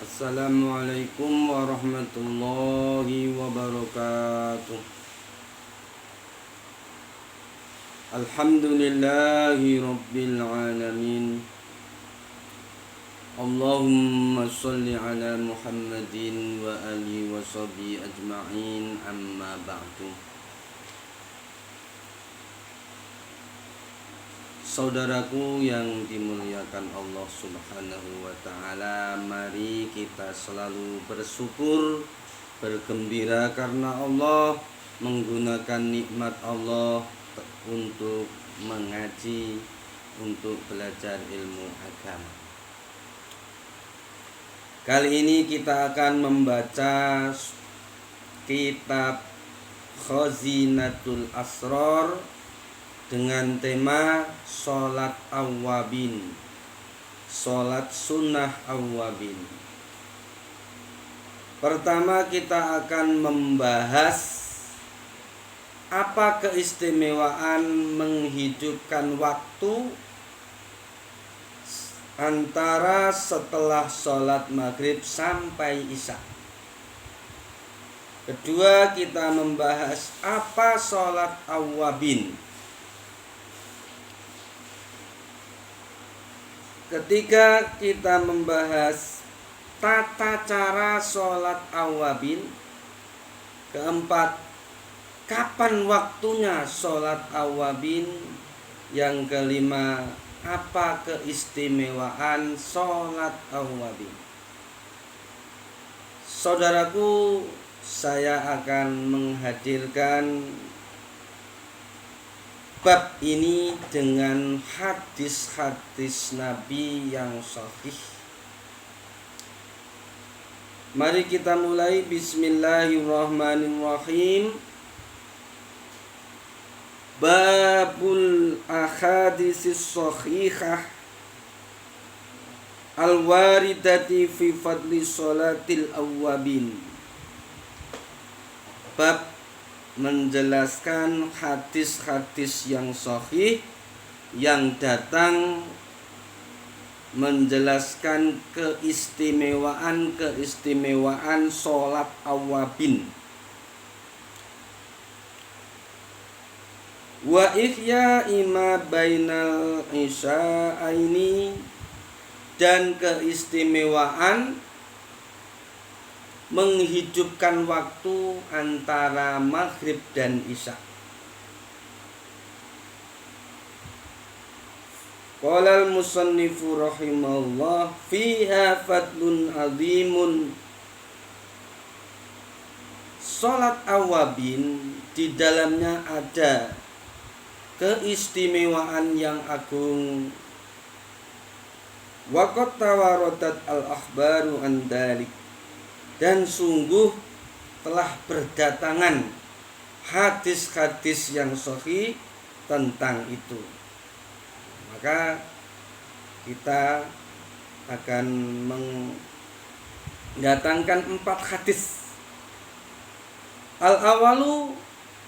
Assalamualaikum warahmatullahi wabarakatuh. Alhamdulillahi rabbil alamin. Allahumma salli ala Muhammadin wa ali wa sahbihi ajma'in, amma ba'du. Saudaraku yang dimuliakan Allah Subhanahu wa ta'ala, mari kita selalu bersyukur, bergembira karena Allah menggunakan nikmat Allah untuk mengaji, untuk belajar ilmu agama. Kali ini kita akan membaca kitab Khazinatul Asrar dengan tema sholat awwabin, sholat sunnah awwabin. Pertama kita akan membahas apa keistimewaan menghidupkan waktu antara setelah sholat maghrib sampai isya. Kedua kita membahas apa sholat awwabin. Ketiga kita membahas tata cara sholat awwabin. Keempat, kapan waktunya sholat awwabin. Yang kelima, apa keistimewaan sholat awwabin. Saudaraku, saya akan menghadirkan bab ini dengan hadis-hadis Nabi yang sahih. Mari kita mulai. Bismillahirrahmanirrahim. Babul ahadisis sahihah al-waridati fi fadli sholatil awwabin. Bab menjelaskan hadis-hadis yang sahih yang datang menjelaskan keistimewaan sholat awwabin. Wa ihya ima bainal isya'aini, dan keistimewaan menghidupkan waktu antara maghrib dan isya. Qala al-musannifu rahimahullah fiha fadlun azimun. Salat awwabin di dalamnya ada keistimewaan yang agung. Wa qad tawaradat al-akhbaru an dzalik, dan sungguh telah berdatangan hadis-hadis yang sahih tentang itu. Maka kita akan mendatangkan 4 hadis. Al-awalu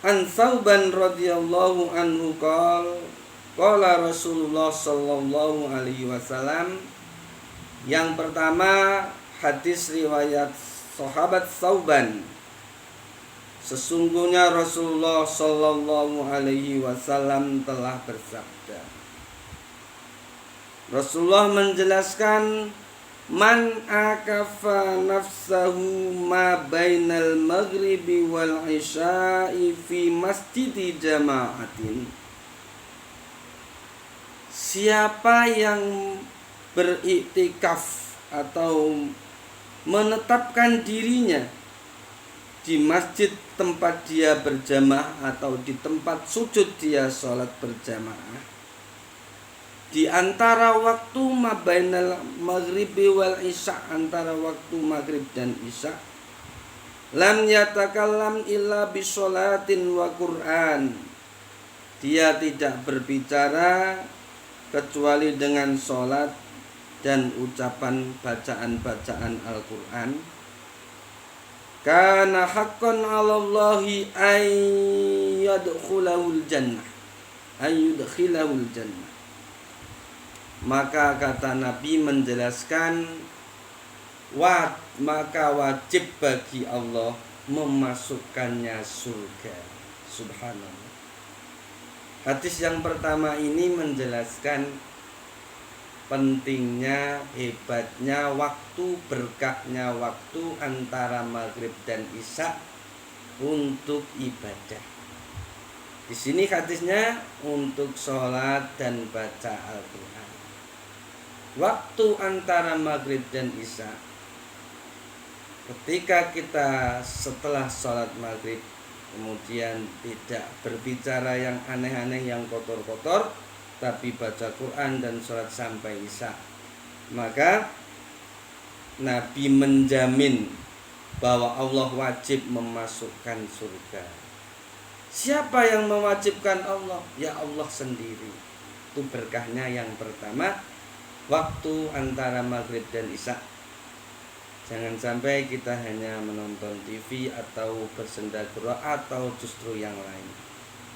an Thauban radhiyallahu anhu qala Rasulullah sallallahu alaihi wasallam. Yang pertama, hadis riwayat sahabat Thauban. Sesungguhnya Rasulullah sallallahu alaihi wasallam telah bersabda. Rasulullah menjelaskan, man akafa nafsahu ma bainal maghribi wal isya'i fi masjidi jama'atin. Siapa yang beriktikaf atau menetapkan dirinya di masjid tempat dia berjamaah atau di tempat sujud dia sholat berjamaah, di antara waktu mabainal maghribi wal isya, antara waktu maghrib dan isya, lam yatakallam illa bisolatin wa Qur'an, dia tidak berbicara kecuali dengan sholat dan ucapan bacaan-bacaan Al-Quran. Kana haqqan 'alallahi ayyadkhulahul jannah. Maka kata Nabi menjelaskan, maka wajib bagi Allah memasukkannya surga. Subhanallah. Hadis yang pertama ini menjelaskan pentingnya, hebatnya waktu, berkahnya waktu antara maghrib dan isya untuk ibadah. Di sini hadisnya untuk sholat dan baca Al-Quran. Waktu antara maghrib dan isya, ketika kita setelah sholat maghrib kemudian tidak berbicara yang aneh-aneh, yang kotor-kotor, tapi baca Quran dan sholat sampai isya, maka Nabi menjamin bahwa Allah wajib memasukkan surga. Siapa yang mewajibkan Allah? Ya Allah sendiri. Itu berkahnya yang pertama, waktu antara maghrib dan isya. Jangan sampai kita hanya menonton TV atau bersendagurau atau justru yang lain.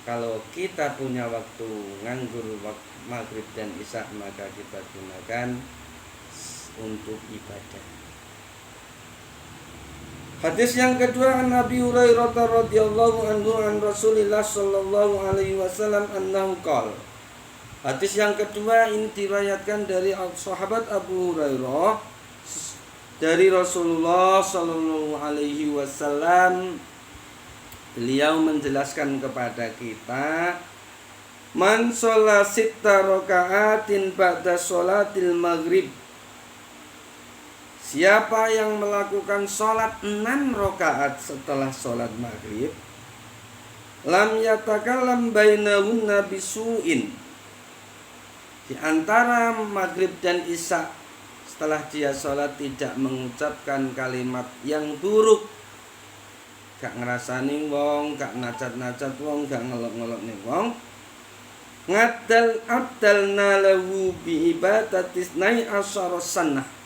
Kalau kita punya waktu nganggur waktu maghrib dan isya, maka kita gunakan untuk ibadah. Hadis yang kedua, an Nabi Hurairah radhiyallahu anhu an Rasulillah sallallahu alaihi wasallam annahu qala. Hadis yang kedua ini diriwayatkan dari sahabat Abu Hurairah dari Rasulullah sallallahu alaihi wasallam. Beliau menjelaskan kepada kita, man sholat sitta raka'atin ba'da sholatil maghrib. Siapa yang melakukan sholat 6 rakaat setelah sholat maghrib, lam yatakallam bainahunna bisu'in. Di antara maghrib dan isya, setelah dia sholat tidak mengucapkan kalimat yang buruk, gak ngerasani wong, gak nacat-nacat wong, gak ngelok-ngelok nih wong, abdalna lahu bi ibadatis nai asyara sanah.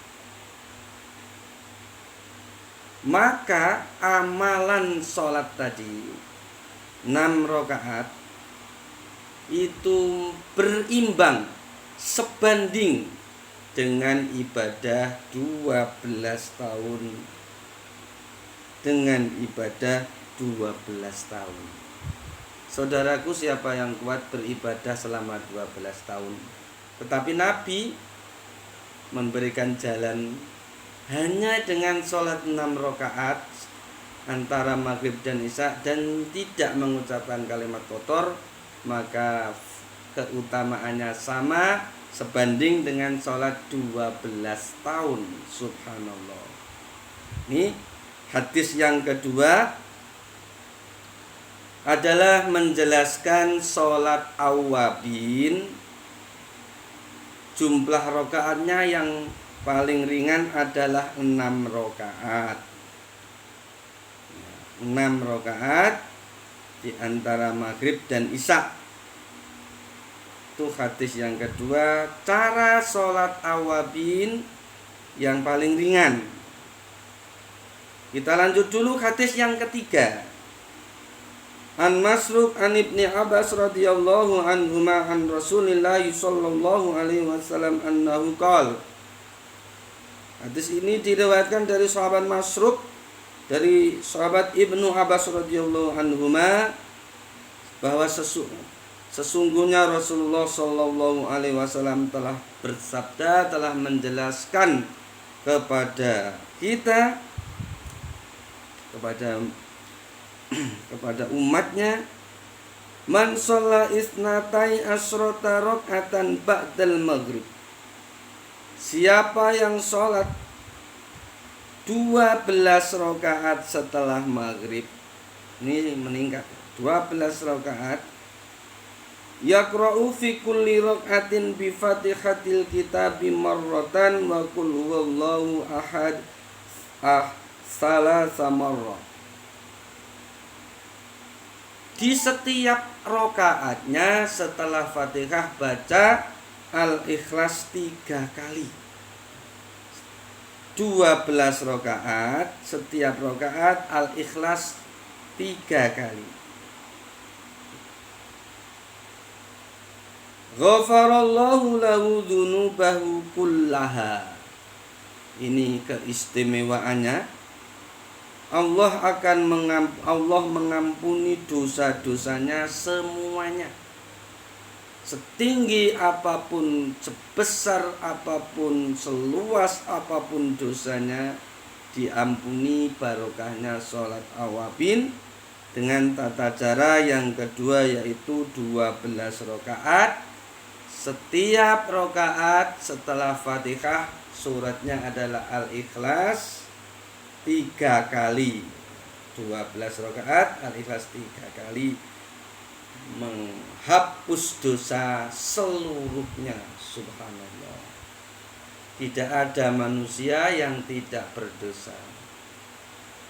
Maka amalan sholat tadi 6 rakaat itu berimbang, sebanding dengan ibadah 12 tahun. Dengan ibadah 12 tahun. Saudaraku, siapa yang kuat beribadah selama 12 tahun? Tetapi Nabi memberikan jalan hanya dengan sholat 6 rakaat antara maghrib dan isya dan tidak mengucapkan kalimat kotor, maka keutamaannya sama sebanding dengan sholat 12 tahun. Subhanallah. Ini hadis yang kedua adalah menjelaskan sholat awabin. Jumlah rakaatnya yang paling ringan adalah 6 rakaat. 6 rakaat di antara maghrib dan isya. Itu hadis yang kedua, cara sholat awabin yang paling ringan. Kita lanjut dulu hadis yang ketiga. An Masruq an Ibni Abbas radhiyallahu anhuma an Rasulillah sallallahu alaihi wasallam annahu qala. Hadis ini diriwayatkan dari sahabat Masruq dari sahabat Ibnu Abbas radhiyallahu anhuma bahwa sesungguhnya Rasulullah sallallahu alaihi wasallam telah bersabda, telah menjelaskan kepada kita, kepada umatnya, man shalla isnatai asrota raka'atan ba'dal maghrib. Siapa yang sholat 12 rakaat setelah maghrib, ini meningkat 12 rakaat, yaqra'u fi kulli raka'atin bi fatihatil kitabi marratan wa qul huwallahu ahad salasa marrah. Di setiap rakaatnya setelah Fatihah baca Al-Ikhlas 3 kali. 12 rakaat, setiap rakaat Al-Ikhlas 3 kali. Ghafarallahu lahu dzunubahu kullaha. Ini keistimewaannya. Allah mengampuni dosa-dosanya semuanya. Setinggi apapun, sebesar apapun, seluas apapun dosanya, diampuni barokahnya sholat awabin dengan tata cara yang kedua, yaitu 12 rakaat. Setiap rakaat setelah Fatihah suratnya adalah Al-Ikhlas 3 kali. 12 rakaat Al-Ikhlas 3 kali, menghapus dosa seluruhnya. Subhanallah. Tidak ada manusia yang tidak berdosa.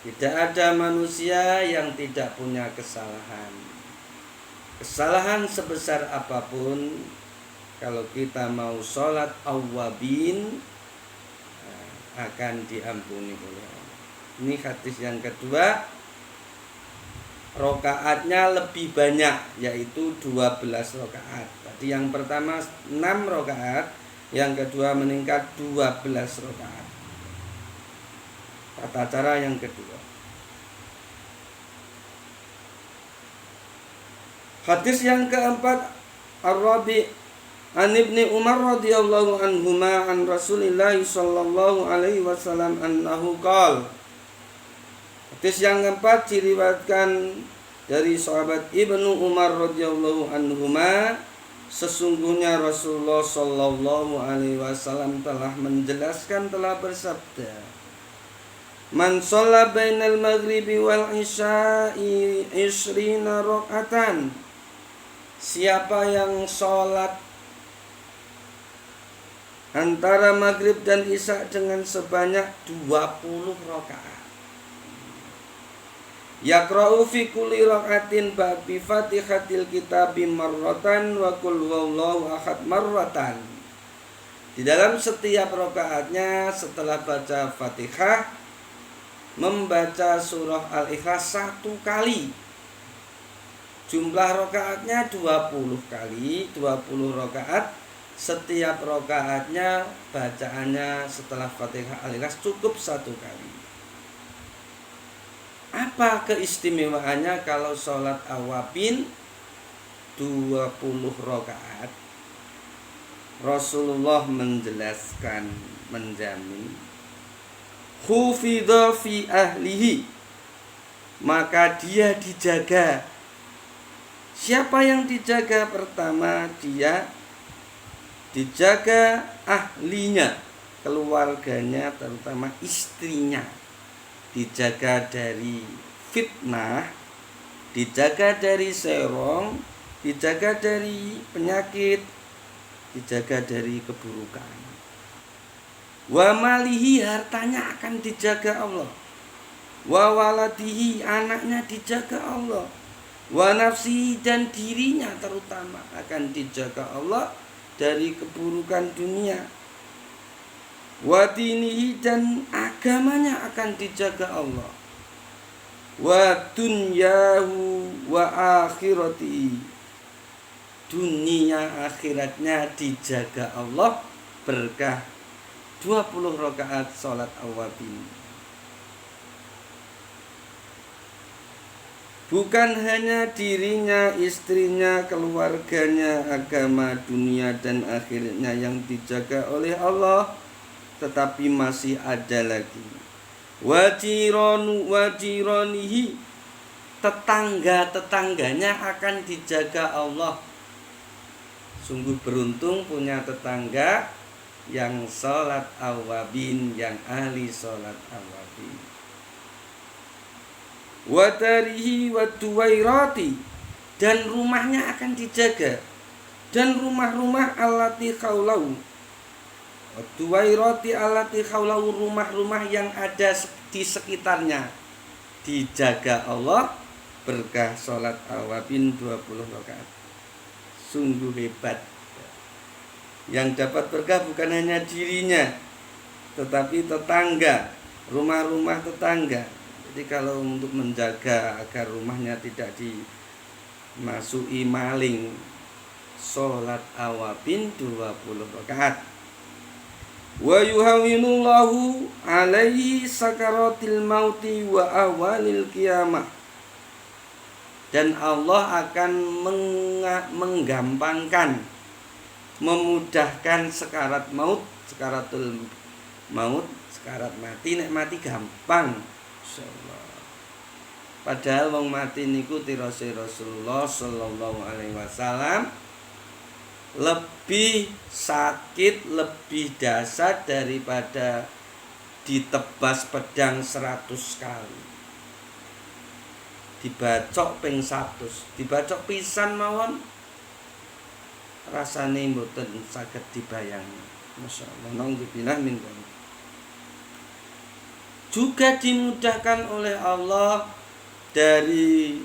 Tidak ada manusia yang tidak punya kesalahan. Kesalahan sebesar apapun, kalau kita mau sholat awabin, akan diampuni oleh Allah. Ini hadis yang kedua. Rokaatnya lebih banyak, yaitu 12 rokaat. Tadi yang pertama 6 rokaat, yang kedua meningkat 12 rokaat. Tata cara yang kedua. Hadis yang keempat, Ar-Rabi' an Ibni Umar radhiyallahu anhuma an Rasulillah sallallahu alaihi wasallam annahu qala. Hadis yang keempat diriwayatkan dari sahabat Ibnu Umar radhiyallahu anhuma, sesungguhnya Rasulullah sallallahu alaihi wasallam telah menjelaskan, telah bersabda, man shalla bainal maghribi wal isya'i 20 rakaatan, siapa yang sholat antara maghrib dan isya dengan sebanyak 20 rakaat, yaqra'u fi kulli raka'atin bi Fatihatil Kitab marratan wa qul huwallahu ahad marratan. Di dalam setiap rakaatnya setelah baca Fatihah membaca surah Al-Ikhlas 1 kali. Jumlah rakaatnya 20 kali, 20 rakaat. Setiap rakaatnya bacaannya setelah Fatihah Al-Ikhlas cukup 1 kali. Apa keistimewaannya kalau sholat awabin 20 rakaat? Rasulullah menjelaskan, menjamin, khufidha fi ahlihi, maka dia dijaga. Siapa yang dijaga? Pertama, dia dijaga ahlinya, keluarganya, terutama istrinya. Dijaga dari fitnah, dijaga dari serong, dijaga dari penyakit, dijaga dari keburukan. Wa malihi, hartanya akan dijaga Allah. Wa waladihi, anaknya dijaga Allah. Wa nafsihi, dan dirinya terutama akan dijaga Allah dari keburukan dunia. Wa dinihi, dan agamanya akan dijaga Allah. Wa dunyahu wa akhirati, dunia akhiratnya dijaga Allah berkah 20 rakaat sholat awabin. Bukan hanya dirinya, istrinya, keluarganya, agama, dunia, dan akhirnya yang dijaga oleh Allah, tetapi masih ada lagi wajironihi, tetangga-tetangganya akan dijaga Allah. Sungguh beruntung punya tetangga yang sholat awabin, yang ahli sholat awabin. Wadarihi waduwairati, dan rumahnya akan dijaga, dan rumah-rumah allati khaulau. Waduwairati allati khaulau, rumah-rumah yang ada di sekitarnya dijaga Allah berkah sholat awabin 20 rakaat. Sungguh hebat. Yang dapat berkah bukan hanya dirinya, tetapi tetangga, rumah-rumah tetangga. Jadi kalau untuk menjaga agar rumahnya tidak dimasuki maling, sholat awabin 20 rakaat. wa yuhawwinullahu alaihi sakaratil mauti wa ahwalil qiyamah. Dan Allah akan menggampangkan, memudahkan sekarat maut, sekaratul maut, sekarat mati. Nek mati gampang, insyaallah. Padahal wong mati niku tirose Rasulullah sallallahu alaihi wasallam lebih sakit, lebih dahsyat daripada ditebas pedang 100 kali. Dibacok ping 100, dibacok pisan mawon rasane mboten saged dibayangno. Masyaallah, naudzubillah min dzalik. Juga dimudahkan oleh Allah dari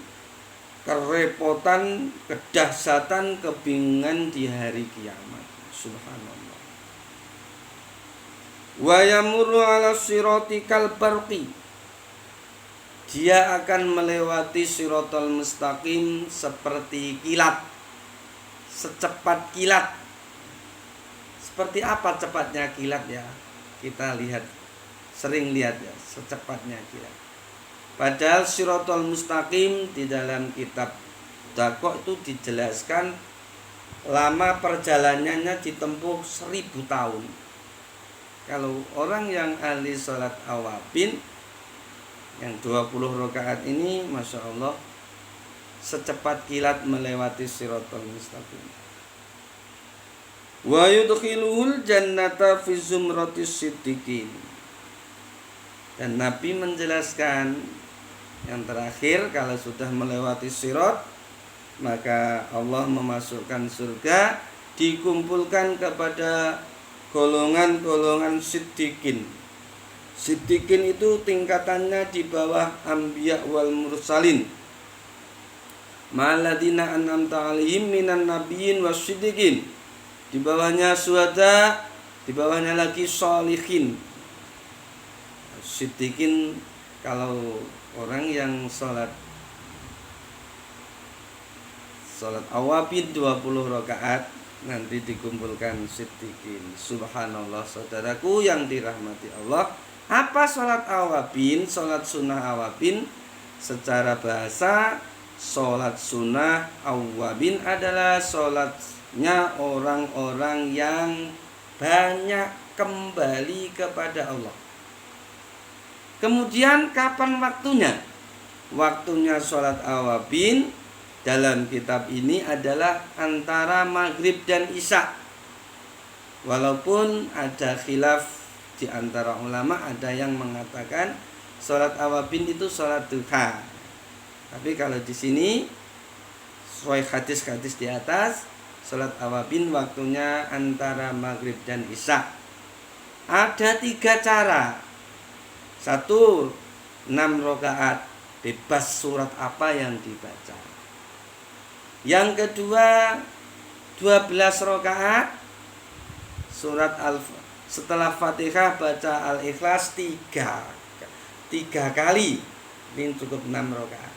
kerepotan, kedahsyatan, kebingungan di hari kiamat. Subhanallah. Wa yamurru 'ala sirati kal barqi. Dia akan melewati siratal mustaqim seperti kilat, secepat kilat. Seperti apa cepatnya kilat ya? Kita lihat, sering lihat ya, secepatnya kilat. Padahal siratal mustaqim di dalam kitab Dakwah itu dijelaskan lama perjalanannya ditempuh 1000 tahun. Kalau orang yang ahli sholat awabin yang 20 rakaat ini, Masya Allah, secepat kilat melewati siratal mustaqim. Wa yudkhiluhul jannata fi zumratis siddiqin. Dan Nabi menjelaskan yang terakhir, kalau sudah melewati sirat, maka Allah memasukkan surga, dikumpulkan kepada golongan-golongan siddiqin. Siddiqin itu tingkatannya di bawah anbiya wal mursalin. Maladina an'amta 'alaihim minan nabiyyin wasiddiqin. Di bawahnya syuhada, di bawahnya lagi sholihin. Siddiqin kalau orang yang sholat awabin 20 rakaat nanti dikumpulkan siddiqin. Subhanallah, saudaraku yang dirahmati Allah. Apa sholat awabin? Sholat sunnah awabin secara bahasa, sholat sunnah awabin adalah sholatnya orang-orang yang banyak kembali kepada Allah. Kemudian kapan waktunya? Waktunya sholat awabin dalam kitab ini adalah antara maghrib dan isya. Walaupun ada khilaf di antara ulama, ada yang mengatakan sholat awabin itu sholat duha. Tapi kalau di sini sesuai hadis-hadis di atas, sholat awabin waktunya antara maghrib dan isya. Ada 3 cara. 1, 6 rakaat, bebas surat apa yang dibaca. Yang kedua, 12 rakaat, surat setelah Fatihah baca Al-Ikhlas 3 kali. Ini cukup 6 rakaat.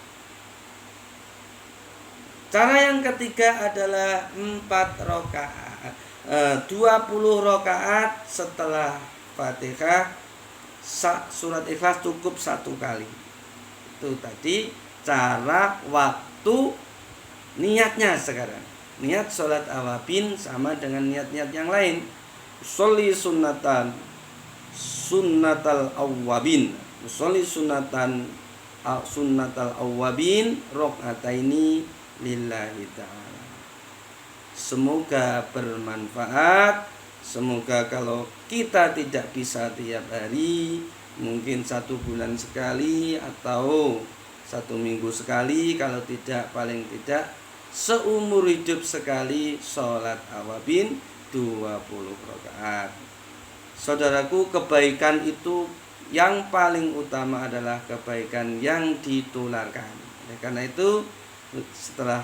Cara yang ketiga adalah 4 rakaat, 20 rakaat setelah Fatihah surat Ikhlas cukup 1 kali. Itu tadi cara, waktu, niatnya sekarang. Niat sholat awabin sama dengan niat-niat yang lain. Sholli sunnatal awabin. Sholli sunnatal awabin rakaataini lillahi ta'ala. Semoga bermanfaat. Semoga kalau kita tidak bisa tiap hari, mungkin 1 bulan sekali atau 1 minggu sekali, kalau tidak paling tidak seumur hidup sekali sholat awabin 20 rakaat. Saudaraku, kebaikan itu yang paling utama adalah kebaikan yang ditularkan. Karena itu setelah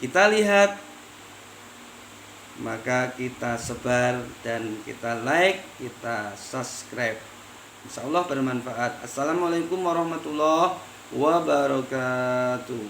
kita lihat, maka kita sebar dan kita like, kita subscribe. Insyaallah bermanfaat. Assalamualaikum warahmatullahi wabarakatuh.